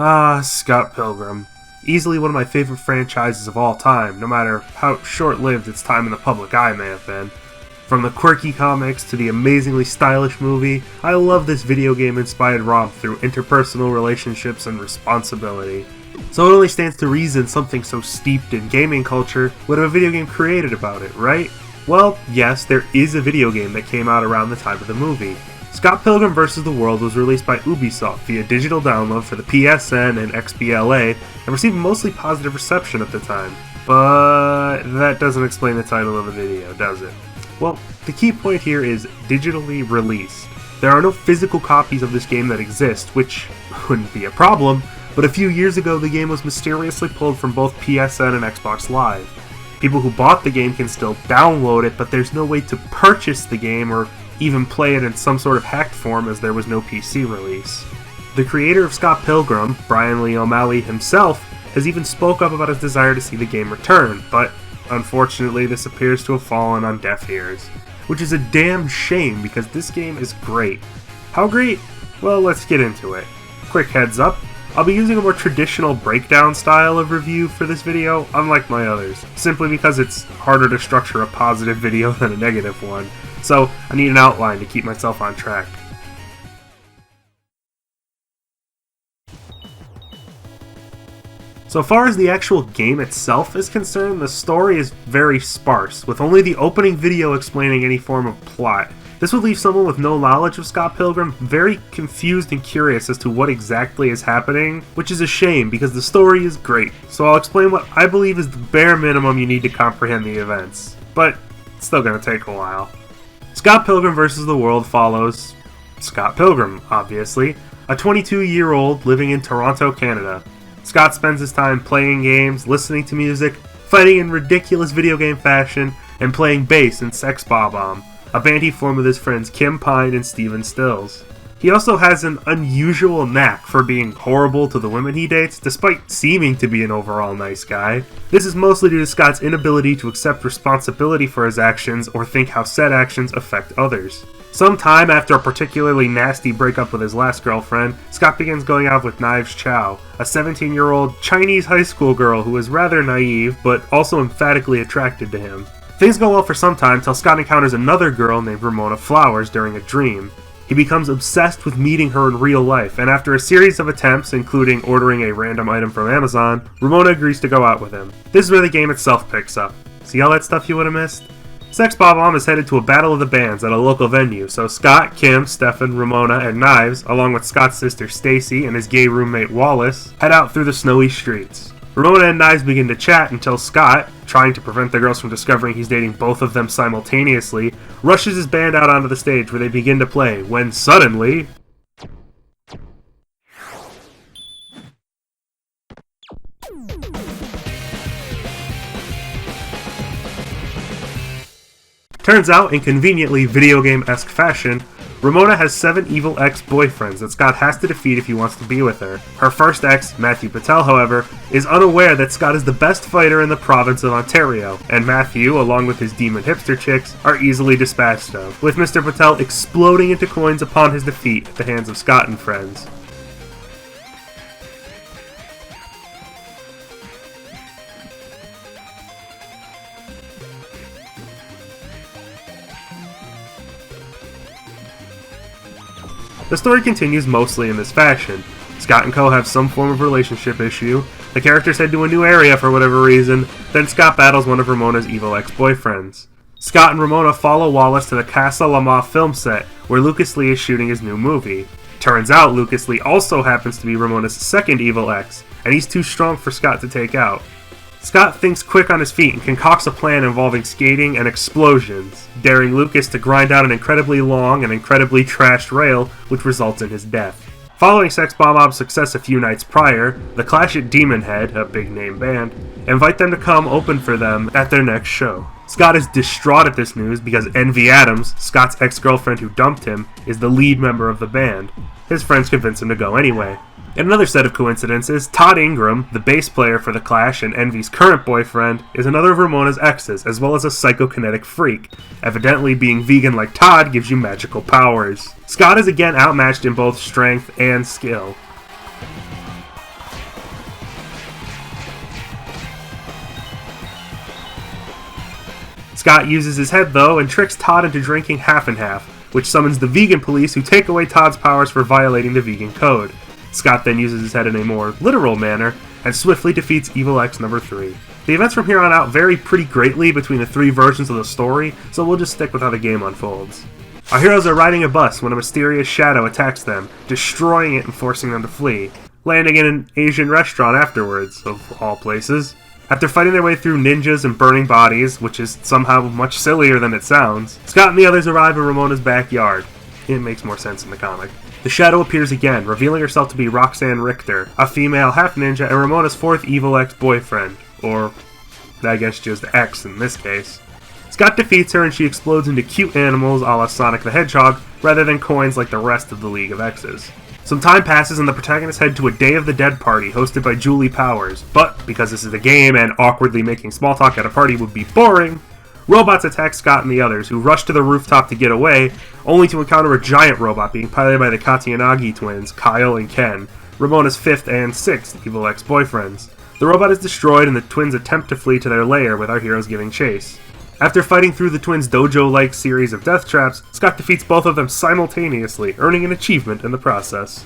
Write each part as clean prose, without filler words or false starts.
Ah, Scott Pilgrim. Easily one of my favorite franchises of all time, no matter how short-lived its time in the public eye may have been. From the quirky comics to the amazingly stylish movie, I love this video game-inspired romp through interpersonal relationships and responsibility. So it only stands to reason something so steeped in gaming culture would have a video game created about it, right? Well, yes, there is a video game that came out around the time of the movie. Scott Pilgrim vs. the World was released by Ubisoft via digital download for the PSN and XBLA and received mostly positive reception at the time. But that doesn't explain the title of the video, does it? Well, the key point here is digitally released. There are no physical copies of this game that exist, which wouldn't be a problem, but a few years ago the game was mysteriously pulled from both PSN and Xbox Live. People who bought the game can still download it, but there's no way to purchase the game or even play it in some sort of hacked form as there was no PC release. The creator of Scott Pilgrim, Brian Lee O'Malley himself, has even spoke up about his desire to see the game return, but unfortunately this appears to have fallen on deaf ears. Which is a damn shame because this game is great. How great? Well, let's get into it. Quick heads up, I'll be using a more traditional breakdown style of review for this video, unlike my others, simply because it's harder to structure a positive video than a negative one. So I need an outline to keep myself on track. So far as the actual game itself is concerned, the story is very sparse, with only the opening video explaining any form of plot. This would leave someone with no knowledge of Scott Pilgrim very confused and curious as to what exactly is happening, which is a shame because the story is great, so I'll explain what I believe is the bare minimum you need to comprehend the events. But it's still gonna take a while. Scott Pilgrim vs. the World follows Scott Pilgrim, obviously, a 22-year-old living in Toronto, Canada. Scott spends his time playing games, listening to music, fighting in ridiculous video game fashion, and playing bass in Sex Bob-omb, a band he formed with his friends Kim Pine and Steven Stills. He also has an unusual knack for being horrible to the women he dates, despite seeming to be an overall nice guy. This is mostly due to Scott's inability to accept responsibility for his actions or think how said actions affect others. Sometime after a particularly nasty breakup with his last girlfriend, Scott begins going out with Knives Chow, a 17-year-old Chinese high school girl who is rather naive, but also emphatically attracted to him. Things go well for some time till Scott encounters another girl named Ramona Flowers during a dream. He becomes obsessed with meeting her in real life, and after a series of attempts, including ordering a random item from Amazon, Ramona agrees to go out with him. This is where the game itself picks up. See all that stuff you would have missed? Sex Bob-omb is headed to a battle of the bands at a local venue, so Scott, Kim, Stefan, Ramona, and Knives, along with Scott's sister Stacy and his gay roommate Wallace, head out through the snowy streets. Ramona and Knives begin to chat until Scott, trying to prevent the girls from discovering he's dating both of them simultaneously, rushes his band out onto the stage where they begin to play, when suddenly... Turns out, in conveniently video game-esque fashion, Ramona has 7 evil ex-boyfriends that Scott has to defeat if he wants to be with her. Her first ex, Matthew Patel, however, is unaware that Scott is the best fighter in the province of Ontario, and Matthew, along with his demon hipster chicks, are easily dispatched of, with Mr. Patel exploding into coins upon his defeat at the hands of Scott and friends. The story continues mostly in this fashion. Scott and Co have some form of relationship issue, the characters head to a new area for whatever reason, then Scott battles one of Ramona's evil ex-boyfriends. Scott and Ramona follow Wallace to the Casa Lama film set, where Lucas Lee is shooting his new movie. Turns out Lucas Lee also happens to be Ramona's second evil ex, and he's too strong for Scott to take out. Scott thinks quick on his feet and concocts a plan involving skating and explosions, daring Lucas to grind out an incredibly long and incredibly trashed rail, which results in his death. Following Sex Bomb Bob's success a few nights prior, the Clash at Demon Head, a big-name band, invite them to come open for them at their next show. Scott is distraught at this news because Envy Adams, Scott's ex-girlfriend who dumped him, is the lead member of the band. His friends convince him to go anyway. In another set of coincidences, Todd Ingram, the bass player for The Clash and Envy's current boyfriend, is another of Ramona's exes, as well as a psychokinetic freak. Evidently, being vegan like Todd gives you magical powers. Scott is again outmatched in both strength and skill. Scott uses his head though and tricks Todd into drinking half and half, which summons the vegan police who take away Todd's powers for violating the vegan code. Scott then uses his head in a more literal manner and swiftly defeats Evil X number 3. The events from here on out vary pretty greatly between the three versions of the story, so we'll just stick with how the game unfolds. Our heroes are riding a bus when a mysterious shadow attacks them, destroying it and forcing them to flee, landing in an Asian restaurant afterwards, of all places. After fighting their way through ninjas and burning bodies, which is somehow much sillier than it sounds, Scott and the others arrive in Ramona's backyard. It makes more sense in the comic. The shadow appears again, revealing herself to be Roxanne Richter, a female half-ninja and Ramona's fourth Evil X boyfriend, or I guess just X in this case. Scott defeats her and she explodes into cute animals a la Sonic the Hedgehog, rather than coins like the rest of the League of X's. Some time passes and the protagonists head to a Day of the Dead party hosted by Julie Powers, but because this is a game and awkwardly making small talk at a party would be boring, robots attack Scott and the others, who rush to the rooftop to get away, only to encounter a giant robot being piloted by the Katayanagi twins, Kyle and Ken, Ramona's fifth and sixth Evil X boyfriends. The robot is destroyed and the twins attempt to flee to their lair with our heroes giving chase. After fighting through the twins' dojo-like series of death traps, Scott defeats both of them simultaneously, earning an achievement in the process.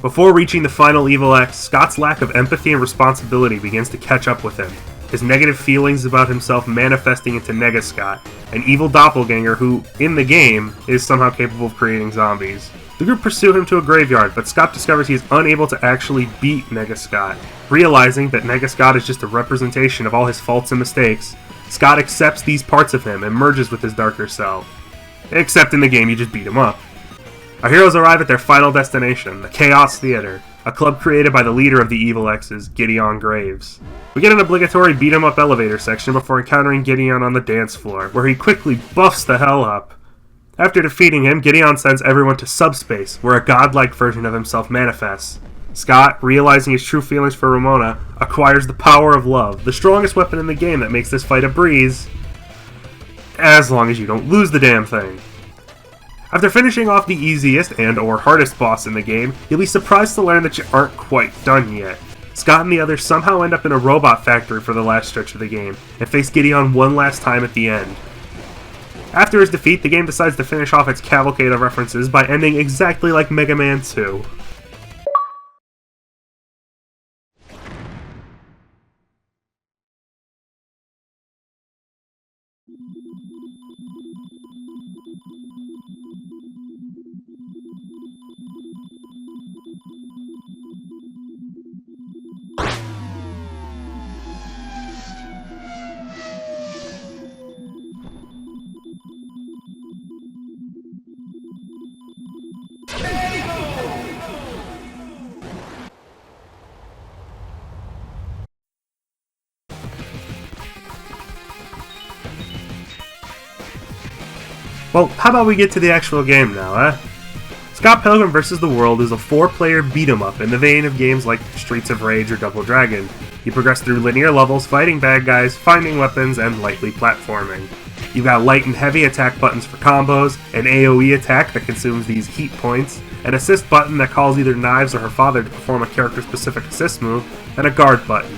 Before reaching the final Evil X, Scott's lack of empathy and responsibility begins to catch up with him, his negative feelings about himself manifesting into Nega-Scott, an evil doppelganger who, in the game, is somehow capable of creating zombies. The group pursue him to a graveyard, but Scott discovers he is unable to actually beat Nega-Scott. Realizing that Nega-Scott is just a representation of all his faults and mistakes, Scott accepts these parts of him and merges with his darker self. Except in the game, you just beat him up. Our heroes arrive at their final destination, the Chaos Theater, a club created by the leader of the Evil X's, Gideon Graves. We get an obligatory beat-em-up elevator section before encountering Gideon on the dance floor, where he quickly buffs the hell up. After defeating him, Gideon sends everyone to subspace, where a godlike version of himself manifests. Scott, realizing his true feelings for Ramona, acquires the power of love, the strongest weapon in the game that makes this fight a breeze, as long as you don't lose the damn thing. After finishing off the easiest and or hardest boss in the game, you'll be surprised to learn that you aren't quite done yet. Scott and the others somehow end up in a robot factory for the last stretch of the game, and face Gideon one last time at the end. After his defeat, the game decides to finish off its cavalcade of references by ending exactly like Mega Man 2. Well, how about we get to the actual game now, eh? Scott Pilgrim vs. the World is a 4-player beat-em-up in the vein of games like Streets of Rage or Double Dragon. You progress through linear levels, fighting bad guys, finding weapons, and lightly platforming. You've got light and heavy attack buttons for combos, an AoE attack that consumes these heat points, an assist button that calls either Knives or her father to perform a character-specific assist move, and a guard button.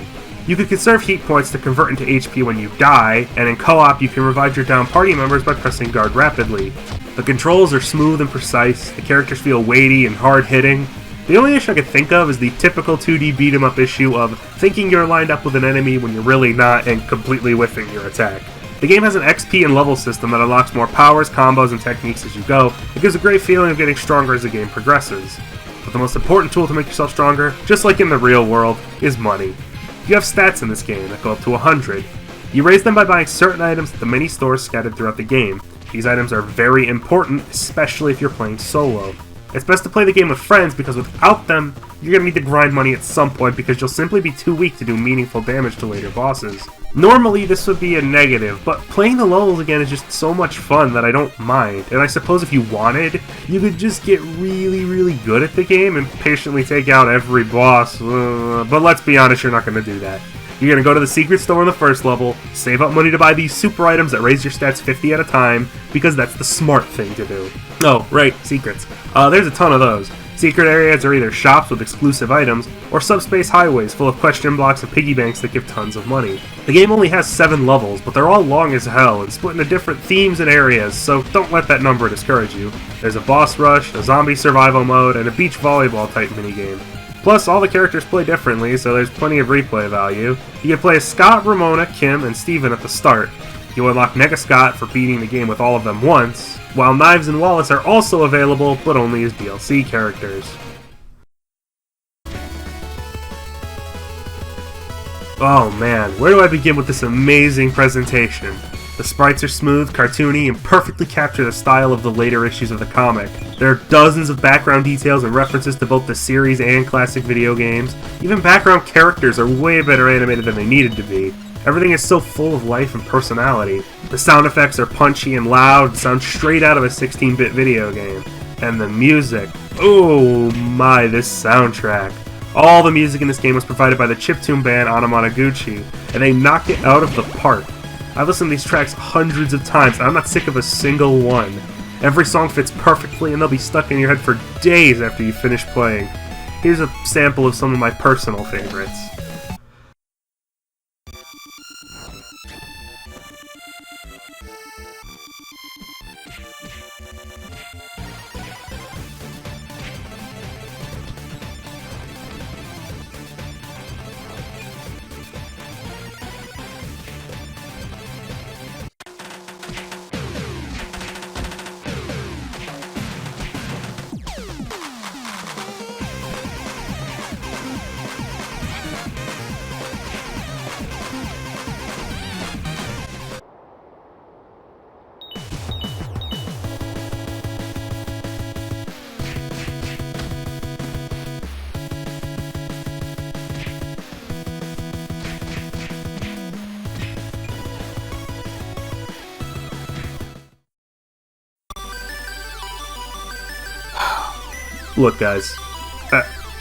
You can conserve heat points to convert into HP when you die, and in co-op you can revive your down party members by pressing guard rapidly. The controls are smooth and precise, the characters feel weighty and hard-hitting. The only issue I could think of is the typical 2D beat-em-up issue of thinking you're lined up with an enemy when you're really not and completely whiffing your attack. The game has an XP and level system that unlocks more powers, combos, and techniques as you go. It gives a great feeling of getting stronger as the game progresses. But the most important tool to make yourself stronger, just like in the real world, is money. You have stats in this game that go up to 100. You raise them by buying certain items at the many stores scattered throughout the game. These items are very important, especially if you're playing solo. It's best to play the game with friends because without them, you're going to need to grind money at some point because you'll simply be too weak to do meaningful damage to later bosses. Normally this would be a negative, but playing the levels again is just so much fun that I don't mind. And I suppose if you wanted, you could just get really good at the game and patiently take out every boss, but let's be honest, you're not going to do that. You're going to go to the secret store in the first level, save up money to buy these super items that raise your stats 50 at a time, because that's the smart thing to do. Oh, right, secrets. There's a ton of those. Secret areas are either shops with exclusive items, or subspace highways full of question blocks and piggy banks that give tons of money. The game only has 7 levels, but they're all long as hell and split into different themes and areas, so don't let that number discourage you. There's a boss rush, a zombie survival mode, and a beach volleyball type minigame. Plus, all the characters play differently, so there's plenty of replay value. You can play as Scott, Ramona, Kim, and Steven at the start. You'll unlock Nega Scott for beating the game with all of them once, while Knives and Wallace are also available, but only as DLC characters. Oh man, where do I begin with this amazing presentation? The sprites are smooth, cartoony, and perfectly capture the style of the later issues of the comic. There are dozens of background details and references to both the series and classic video games. Even background characters are way better animated than they needed to be. Everything is so full of life and personality. The sound effects are punchy and loud, sound straight out of a 16-bit video game. And the music. Oh my, this soundtrack. All the music in this game was provided by the chiptune band Anamanaguchi, and they knocked it out of the park. I've listened to these tracks hundreds of times, and I'm not sick of a single one. Every song fits perfectly, and they'll be stuck in your head for days after you finish playing. Here's a sample of some of my personal favorites. Look guys,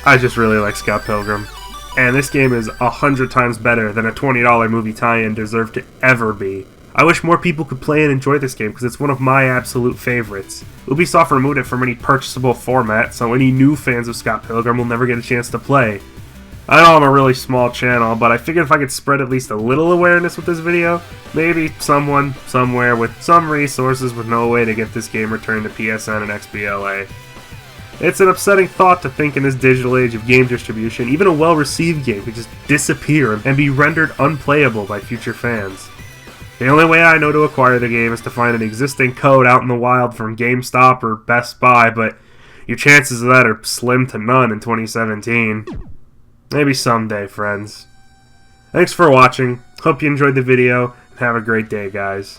I just really like Scott Pilgrim, and this game is 100 times better than a $20 movie tie-in deserved to ever be. I wish more people could play and enjoy this game because it's one of my absolute favorites. Ubisoft removed it from any purchasable format, so any new fans of Scott Pilgrim will never get a chance to play. I know I'm a really small channel, but I figured if I could spread at least a little awareness with this video, maybe someone, somewhere, with some resources would know a way to get this game returned to PSN and XBLA. It's an upsetting thought to think in this digital age of game distribution, even a well-received game could just disappear and be rendered unplayable by future fans. The only way I know to acquire the game is to find an existing code out in the wild from GameStop or Best Buy, but your chances of that are slim to none in 2017. Maybe someday, friends. Thanks for watching, hope you enjoyed the video, and have a great day, guys.